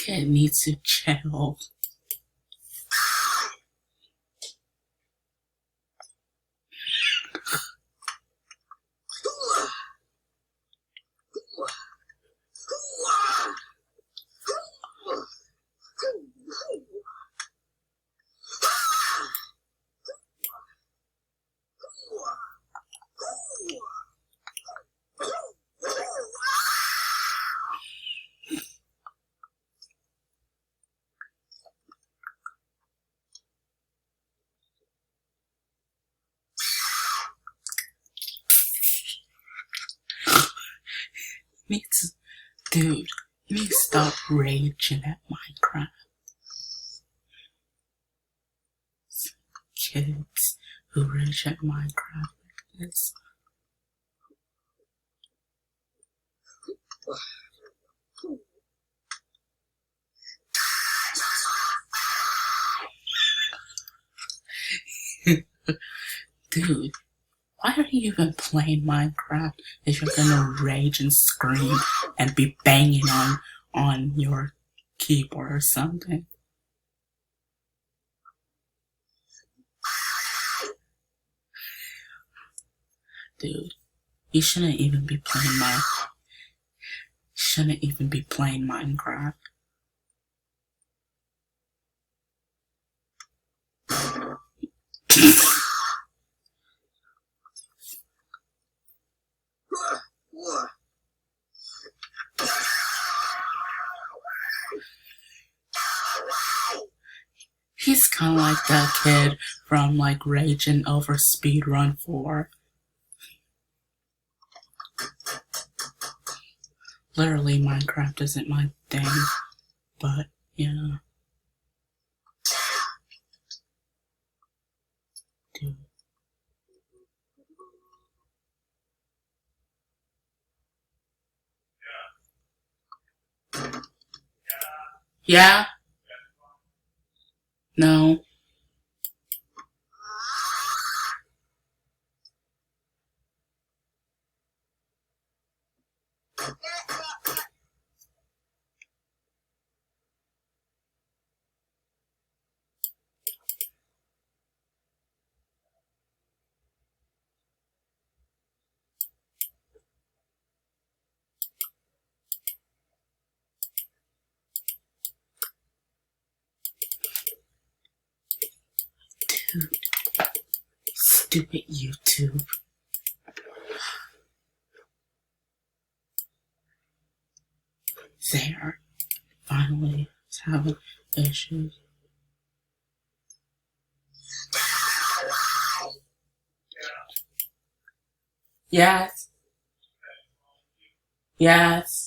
kid needs to chill. Dude, you need to stop raging at Minecraft. Kids who rage at Minecraft like this. Dude, why are you even playing Minecraft if you're gonna rage and scream and be banging on your keyboard or something? Dude, you shouldn't even be playing Minecraft. He's kind of like that kid from like raging over Speedrun 4. Literally, Minecraft isn't my thing, but yeah. Dude. Yeah? No. Dude. Stupid YouTube. There. Finally, it's having issues. Yes. Yes.